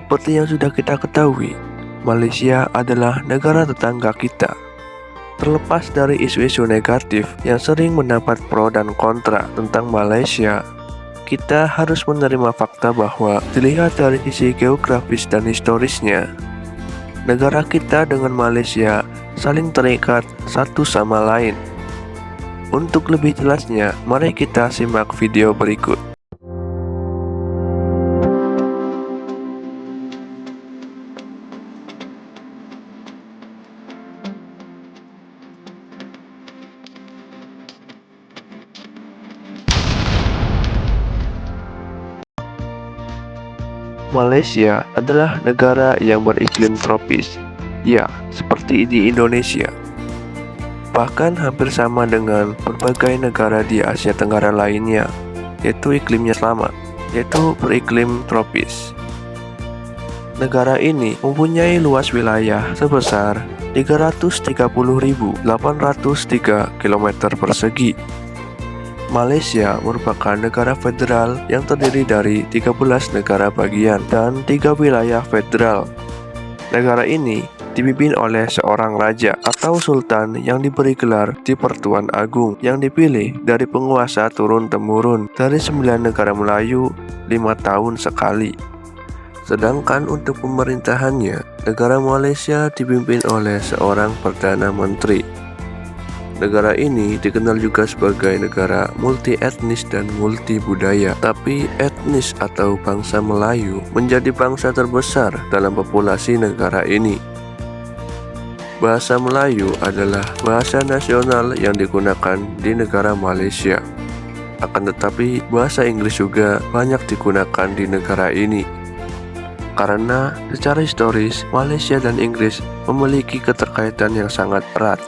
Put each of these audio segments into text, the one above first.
Seperti yang sudah kita ketahui, Malaysia adalah negara tetangga kita. Terlepas dari isu-isu negatif yang sering mendapat pro dan kontra tentang Malaysia, kita harus menerima fakta bahwa dilihat dari sisi geografis dan historisnya, negara kita dengan Malaysia saling terikat satu sama lain. Untuk lebih jelasnya, mari kita simak video berikut. Malaysia adalah negara yang beriklim tropis, ya, seperti di Indonesia. Bahkan hampir sama dengan berbagai negara di Asia Tenggara lainnya, yaitu iklimnya sama, yaitu beriklim tropis. Negara ini mempunyai luas wilayah sebesar 330.803 km persegi. Malaysia merupakan negara federal yang terdiri dari 13 negara bagian dan 3 wilayah federal. Negara ini dipimpin oleh seorang raja atau sultan yang diberi gelar di Pertuan Agung yang dipilih dari penguasa turun-temurun dari 9 negara Melayu 5 tahun sekali. Sedangkan untuk pemerintahannya, negara Malaysia dipimpin oleh seorang Perdana Menteri. Negara ini dikenal juga sebagai negara multi etnis dan multi budaya, tapi etnis atau bangsa Melayu menjadi bangsa terbesar dalam populasi negara ini. Bahasa Melayu adalah bahasa nasional yang digunakan di negara Malaysia. Akan tetapi, bahasa Inggris juga banyak digunakan di negara ini. Karena secara historis, Malaysia dan Inggris memiliki keterkaitan yang sangat erat.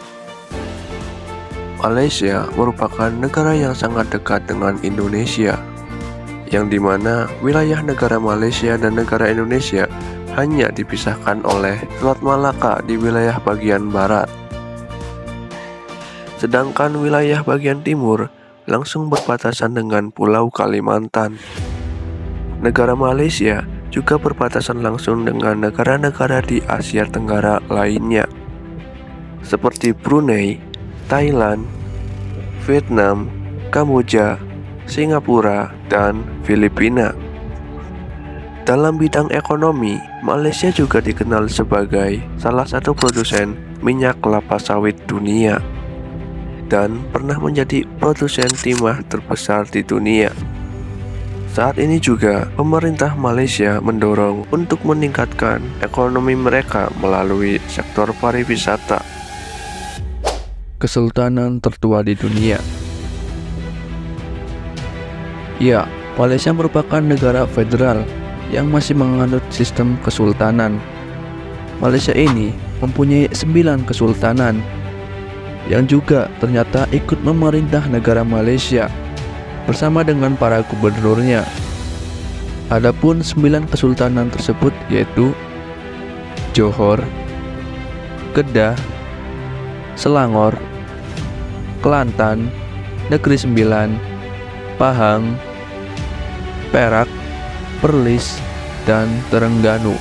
Malaysia merupakan negara yang sangat dekat dengan Indonesia, yang dimana wilayah negara Malaysia dan negara Indonesia hanya dipisahkan oleh Selat Malaka di wilayah bagian barat. Sedangkan wilayah bagian timur langsung berbatasan dengan Pulau Kalimantan. Negara Malaysia juga berbatasan langsung dengan negara-negara di Asia Tenggara lainnya, seperti Brunei, Thailand, Vietnam, Kamboja, Singapura, dan Filipina. Dalam bidang ekonomi, Malaysia juga dikenal sebagai salah satu produsen minyak kelapa sawit dunia dan pernah menjadi produsen timah terbesar di dunia. Saat ini juga pemerintah Malaysia mendorong untuk meningkatkan ekonomi mereka melalui sektor pariwisata. Kesultanan tertua di dunia. Ya, Malaysia merupakan negara federal yang masih menganut sistem kesultanan. Malaysia ini mempunyai 9 kesultanan yang juga ternyata ikut memerintah negara Malaysia bersama dengan para gubernurnya. Adapun 9 kesultanan tersebut yaitu Johor, Kedah, Selangor, Kelantan, Negeri Sembilan, Pahang, Perak, Perlis, dan Terengganu.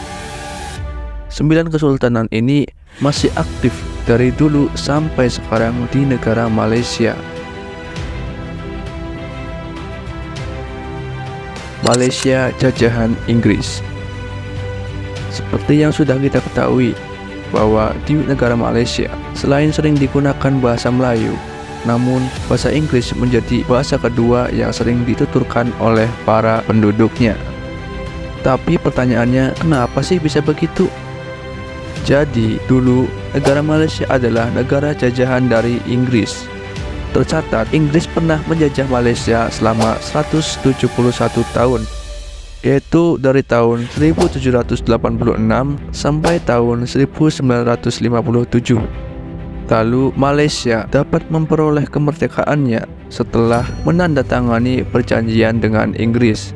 9 kesultanan ini masih aktif dari dulu sampai sekarang di negara Malaysia. Malaysia jajahan Inggris. Seperti yang sudah kita ketahui, bahwa di negara Malaysia selain sering digunakan bahasa Melayu, namun bahasa Inggris menjadi bahasa kedua yang sering dituturkan oleh para penduduknya. Tapi pertanyaannya, kenapa sih bisa begitu? Jadi dulu negara Malaysia adalah negara jajahan dari Inggris. Tercatat Inggris pernah menjajah Malaysia selama 171 tahun, yaitu dari tahun 1786 sampai tahun 1957. Lalu Malaysia dapat memperoleh kemerdekaannya setelah menandatangani perjanjian dengan Inggris.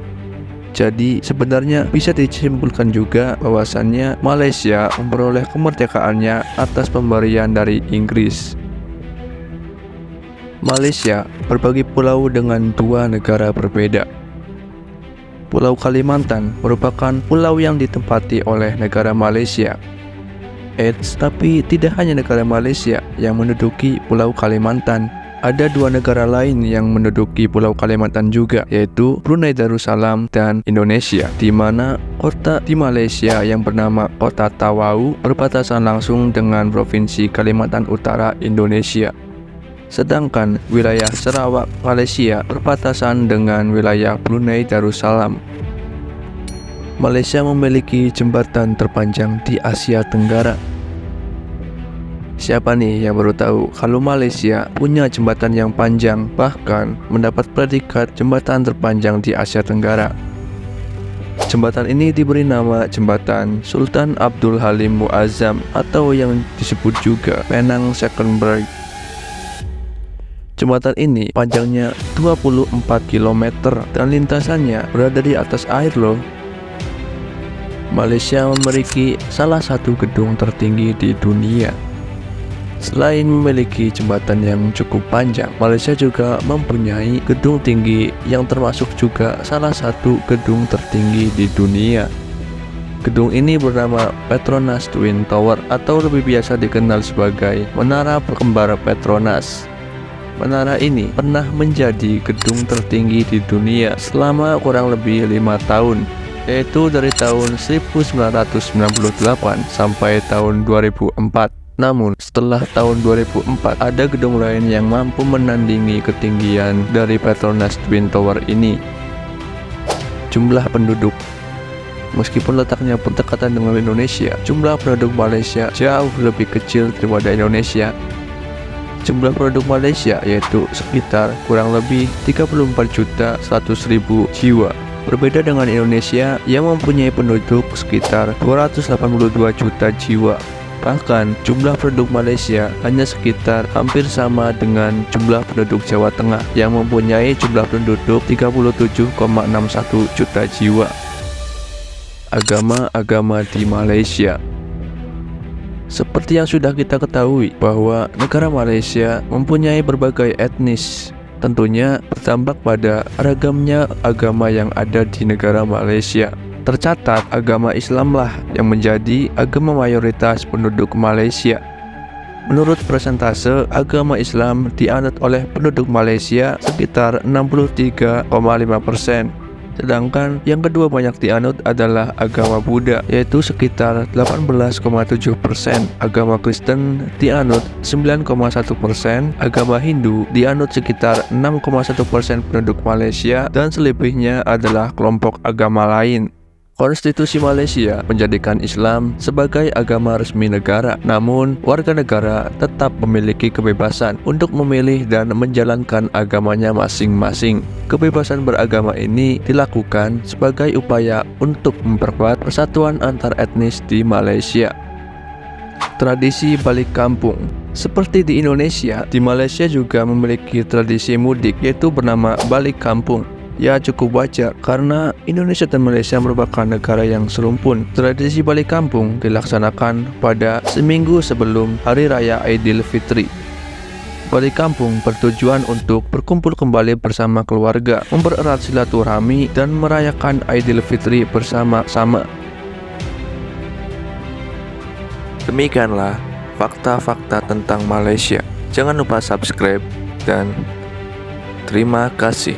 Jadi sebenarnya bisa disimpulkan juga bahwasannya Malaysia memperoleh kemerdekaannya atas pemberian dari Inggris. Malaysia berbagi pulau dengan 2 negara berbeda. Pulau Kalimantan merupakan pulau yang ditempati oleh negara Malaysia. Tapi tidak hanya negara Malaysia yang menduduki Pulau Kalimantan. Ada dua negara lain yang menduduki Pulau Kalimantan juga, yaitu Brunei Darussalam dan Indonesia, di mana kota di Malaysia yang bernama Kota Tawau berbatasan langsung dengan Provinsi Kalimantan Utara, Indonesia. Sedangkan wilayah Sarawak, Malaysia berbatasan dengan wilayah Brunei Darussalam. Malaysia memiliki jembatan terpanjang di Asia Tenggara. Siapa nih yang baru tahu kalau Malaysia punya jembatan yang panjang, bahkan mendapat predikat jembatan terpanjang di Asia Tenggara. Jembatan ini diberi nama Jembatan Sultan Abdul Halim Muazzam atau yang disebut juga Penang Second Bridge. Jembatan ini panjangnya 24 km dan lintasannya berada di atas air loh. Malaysia memiliki salah satu gedung tertinggi di dunia. Selain memiliki jembatan yang cukup panjang, Malaysia juga mempunyai gedung tinggi yang termasuk juga salah satu gedung tertinggi di dunia. Gedung ini bernama Petronas Twin Tower atau lebih biasa dikenal sebagai Menara Kembar Petronas. Menara ini pernah menjadi gedung tertinggi di dunia selama kurang lebih 5 tahun, yaitu dari tahun 1998 sampai tahun 2004. Namun, setelah tahun 2004, ada gedung lain yang mampu menandingi ketinggian dari Petronas Twin Tower ini. Jumlah penduduk. Meskipun letaknya berdekatan dengan Indonesia, jumlah penduduk Malaysia jauh lebih kecil daripada Indonesia. Jumlah penduduk Malaysia yaitu sekitar kurang lebih 34.100.000 jiwa. Berbeda dengan Indonesia yang mempunyai penduduk sekitar 282 juta jiwa. Bahkan jumlah penduduk Malaysia hanya sekitar hampir sama dengan jumlah penduduk Jawa Tengah yang mempunyai jumlah penduduk 37,61 juta jiwa. Agama-agama di Malaysia. Seperti yang sudah kita ketahui bahwa negara Malaysia mempunyai berbagai etnis. Tentunya berdampak pada ragamnya agama yang ada di negara Malaysia. Tercatat agama Islamlah yang menjadi agama mayoritas penduduk Malaysia. Menurut persentase, agama Islam dianut oleh penduduk Malaysia sekitar 63,5%. Sedangkan yang kedua banyak dianut adalah agama Buddha, yaitu sekitar 18,7%. Agama Kristen dianut 9,1%. Agama Hindu dianut sekitar 6,1% penduduk Malaysia, dan selebihnya adalah kelompok agama lain. Konstitusi Malaysia menjadikan Islam sebagai agama resmi negara, namun warga negara tetap memiliki kebebasan untuk memilih dan menjalankan agamanya masing-masing. Kebebasan beragama ini dilakukan sebagai upaya untuk memperkuat persatuan antar etnis di Malaysia. Tradisi balik kampung. Seperti di Indonesia, di Malaysia juga memiliki tradisi mudik yaitu bernama balik kampung. Ya, cukup wajar karena Indonesia dan Malaysia merupakan negara yang serumpun. Tradisi balik kampung dilaksanakan pada seminggu sebelum Hari Raya Aidilfitri. Balik kampung bertujuan untuk berkumpul kembali bersama keluarga, mempererat silaturahmi, dan merayakan Aidilfitri bersama-sama. Demikianlah fakta-fakta tentang Malaysia. Jangan lupa subscribe dan terima kasih.